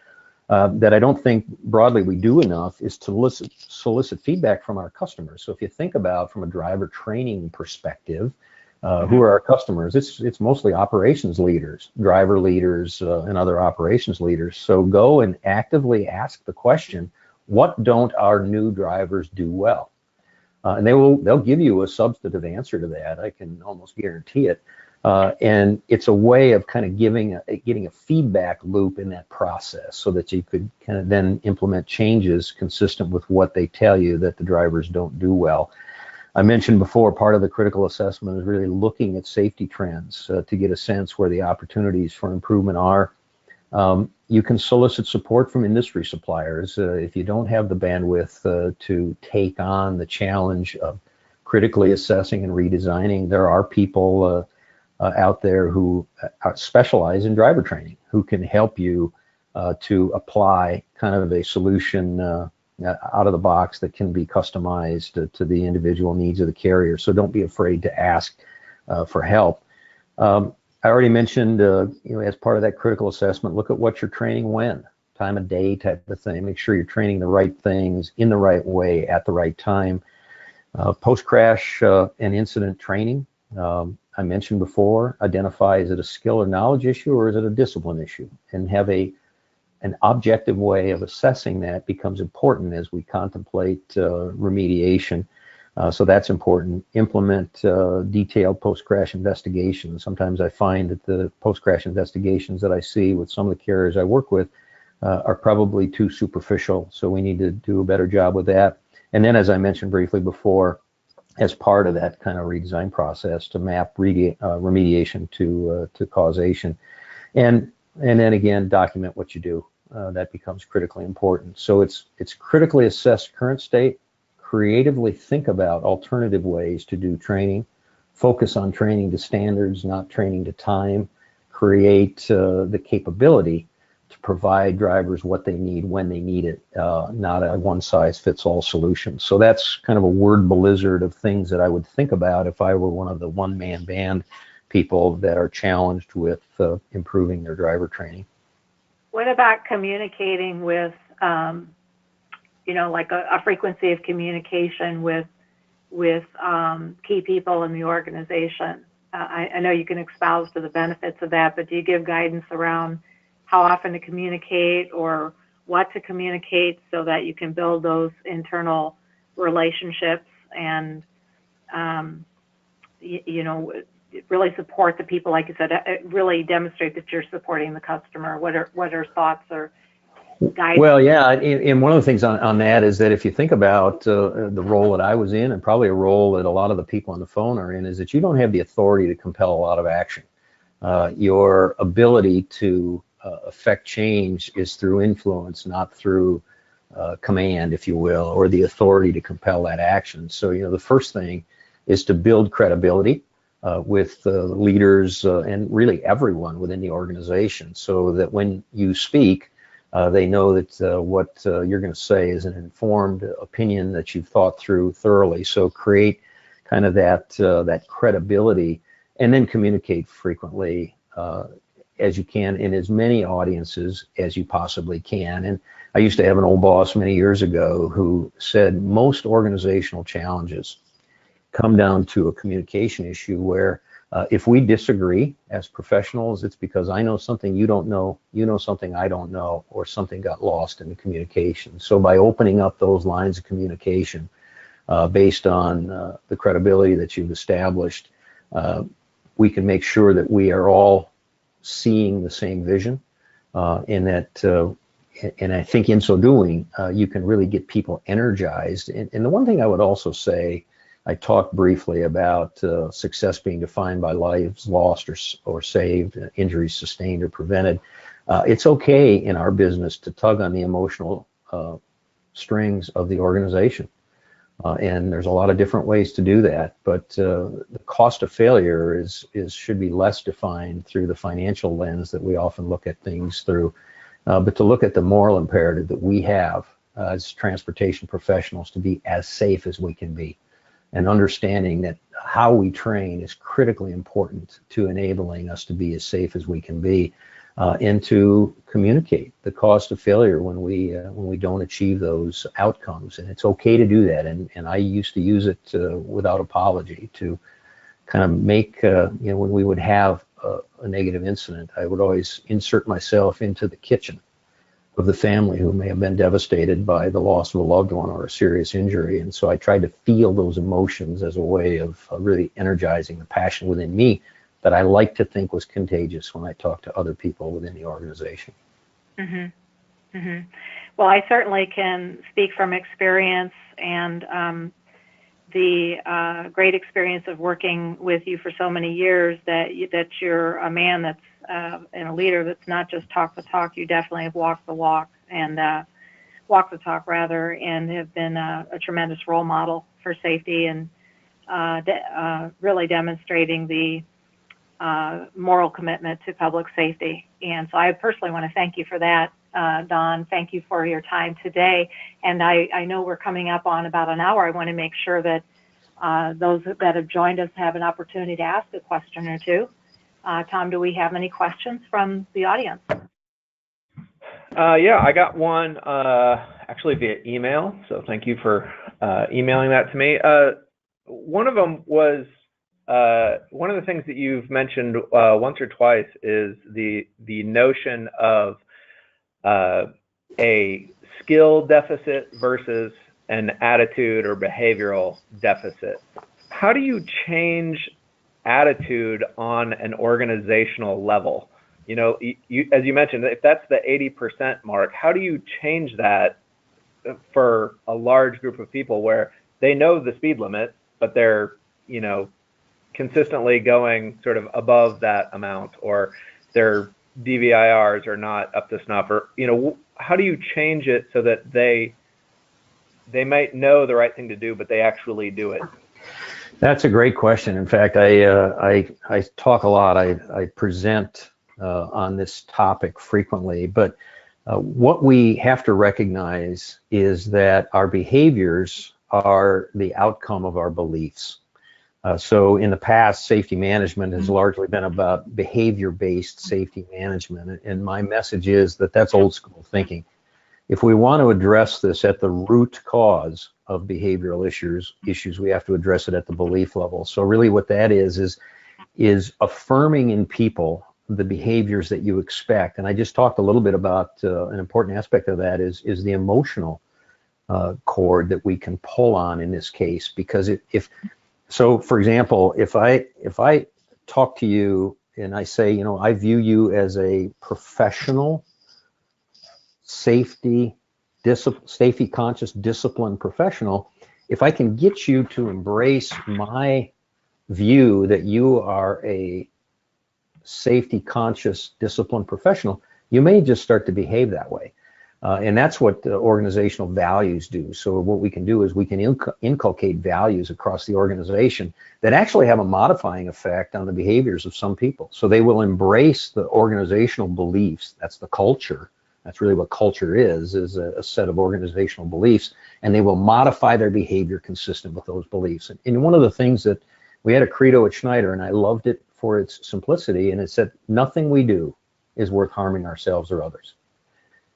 that I don't think broadly we do enough is to solicit feedback from our customers. So if you think about from a driver training perspective, who are our customers? It's mostly operations leaders, driver leaders, and other operations leaders. So go and actively ask the question, what don't our new drivers do well? And they'll give you a substantive answer to that. I can almost guarantee it. And it's a way of kind of getting a feedback loop in that process, so that you could kind of then implement changes consistent with what they tell you that the drivers don't do well. I mentioned before, part of the critical assessment is really looking at safety trends to get a sense where the opportunities for improvement are. You can solicit support from industry suppliers. If you don't have the bandwidth to take on the challenge of critically assessing and redesigning, there are people out there who specialize in driver training who can help you to apply kind of a solution out of the box that can be customized to the individual needs of the carrier. So don't be afraid to ask for help. I already mentioned, as part of that critical assessment, look at what you're training when, time of day type of thing. Make sure you're training the right things in the right way at the right time. Post-crash and incident training, I mentioned before, identify, is it a skill or knowledge issue or is it a discipline issue? And have an objective way of assessing that becomes important as we contemplate remediation. So that's important. Implement detailed post-crash investigations. Sometimes I find that the post-crash investigations that I see with some of the carriers I work with are probably too superficial. So we need to do a better job with that. And then, as I mentioned briefly before, as part of that kind of redesign process, to map remediation to causation. And then again, document what you do. That becomes critically important. So it's critically assess current state, creatively think about alternative ways to do training, focus on training to standards, not training to time, create the capability to provide drivers what they need when they need it, not a one-size-fits-all solution. So that's kind of a word blizzard of things that I would think about if I were one of the one-man band people that are challenged with improving their driver training. What about communicating with, like a frequency of communication with key people in the organization? I know you can espouse to the benefits of that, but do you give guidance around how often to communicate or what to communicate so that you can build those internal relationships and, really support the people, like you said, really demonstrate that you're supporting the customer? What are thoughts or guidance? Well, yeah, and one of the things on that is that if you think about the role that I was in, and probably a role that a lot of the people on the phone are in, is that you don't have the authority to compel a lot of action. Your ability to affect change is through influence, not through command, if you will, or the authority to compel that action. So, the first thing is to build credibility with leaders and really everyone within the organization, so that when you speak, they know that what you're going to say is an informed opinion that you've thought through thoroughly. So create kind of that credibility, and then communicate frequently as you can in as many audiences as you possibly can. And I used to have an old boss many years ago who said most organizational challenges come down to a communication issue where if we disagree as professionals, it's because I know something you don't know, you know something I don't know, or something got lost in the communication. So by opening up those lines of communication based on the credibility that you've established, we can make sure that we are all seeing the same vision, and I think in so doing, you can really get people energized. And the one thing I would also say, I talked briefly about success being defined by lives lost or saved, injuries sustained or prevented. It's okay in our business to tug on the emotional strings of the organization. And there's a lot of different ways to do that, but the cost of failure should be less defined through the financial lens that we often look at things through, but to look at the moral imperative that we have as transportation professionals to be as safe as we can be, and understanding that how we train is critically important to enabling us to be as safe as we can be, and to communicate the cost of failure when we don't achieve those outcomes. And it's okay to do that. And I used to use it without apology to kind of make, when we would have a negative incident, I would always insert myself into the kitchen of the family who may have been devastated by the loss of a loved one or a serious injury. And so I tried to feel those emotions as a way of really energizing the passion within me that I like to think was contagious when I talk to other people within the organization. Mm-hmm. Mm-hmm. Well, I certainly can speak from experience, and the great experience of working with you for so many years, that you're a man that's and a leader that's not just talk the talk. You definitely have walked the walk, and walk the talk rather, and have been a tremendous role model for safety, and really demonstrating the moral commitment to public safety. And so I personally want to thank you for that, Don. Thank you for your time today. And I know we're coming up on about an hour. I want to make sure that those that have joined us have an opportunity to ask a question or two. Tom, do we have any questions from the audience? Yeah, I got one actually via email, so thank you for emailing that to me. One of them was, one of the things that you've mentioned once or twice is the notion of a skill deficit versus an attitude or behavioral deficit. How do you change attitude on an organizational level? You know, as you mentioned, if that's the 80% mark, how do you change that for a large group of people where they know the speed limit, but they're, you know, consistently going sort of above that amount, or their DVIRs are not up to snuff, or, you know, how do you change it so that they might know the right thing to do, but they actually do it? That's a great question. In fact, I talk a lot. I present on this topic frequently, but what we have to recognize is that our behaviors are the outcome of our beliefs. So in the past, safety management has largely been about behavior-based safety management, and my message is that that's old school thinking. If we want to address this at the root cause of behavioral issues, we have to address it at the belief level. So really what that is affirming in people the behaviors that you expect. And I just talked a little bit about an important aspect of that is the emotional cord that we can pull on in this case. Because so for example, if I talk to you and I say, you know, I view you as a professional, safety conscious, disciplined professional, if I can get you to embrace my view that you are a safety conscious, disciplined professional, you may just start to behave that way. And that's what the organizational values do. So what we can do is we can inculcate values across the organization that actually have a modifying effect on the behaviors of some people. So they will embrace the organizational beliefs. That's the culture. That's really what culture is a set of organizational beliefs, and they will modify their behavior consistent with those beliefs. And one of the things that we had a credo at Schneider, and I loved it for its simplicity, and it said, nothing we do is worth harming ourselves or others.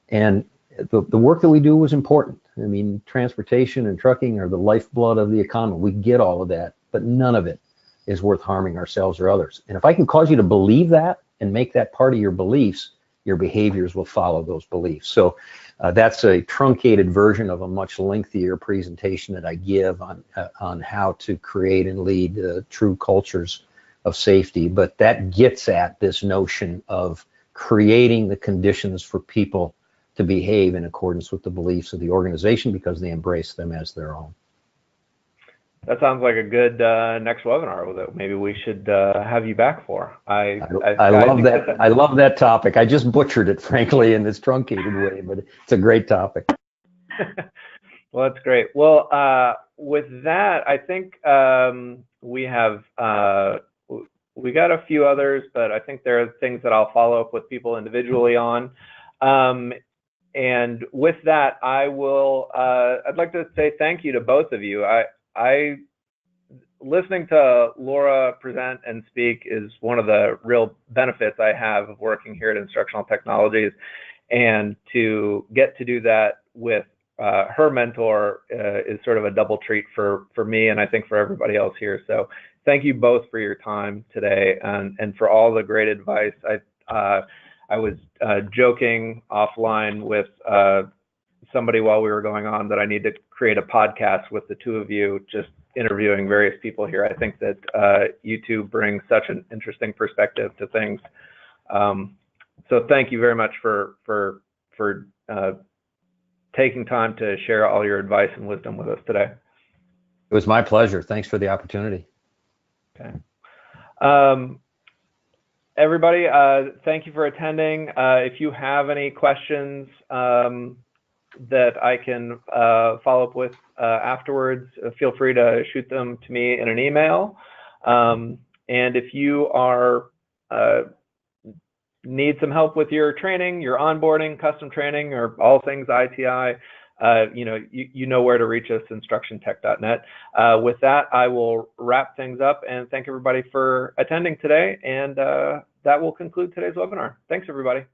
And the work that we do was important. I mean, transportation and trucking are the lifeblood of the economy. We get all of that, but none of it is worth harming ourselves or others. And if I can cause you to believe that and make that part of your beliefs, your behaviors will follow those beliefs. So that's a truncated version of a much lengthier presentation that I give on how to create and lead true cultures of safety. But that gets at this notion of creating the conditions for people to behave in accordance with the beliefs of the organization because they embrace them as their own. That sounds like a good next webinar that maybe we should have you back for. I love that. I love that topic. I just butchered it, frankly, in this truncated way, but it's a great topic. Well, that's great. Well, with that, I think we got a few others, but I think there are things that I'll follow up with people individually on. And with that, I'd like to say thank you to both of you. Listening to Laura present and speak is one of the real benefits I have of working here at Instructional Technologies, and to get to do that with her mentor is sort of a double treat for me, and I think for everybody else here. So thank you both for your time today and for all the great advice. I was joking offline with somebody while we were going on that I need to create a podcast with the two of you, just interviewing various people here. I think that you two bring such an interesting perspective to things. So thank you very much for taking time to share all your advice and wisdom with us today. It was my pleasure. Thanks for the opportunity. Okay. Everybody, thank you for attending. If you have any questions that I can follow up with afterwards, feel free to shoot them to me in an email. And if you are need some help with your training, your onboarding, custom training, or all things ITI, you know where to reach us, instructiontech.net. With that, I will wrap things up and thank everybody for attending today. And that will conclude today's webinar. Thanks, everybody.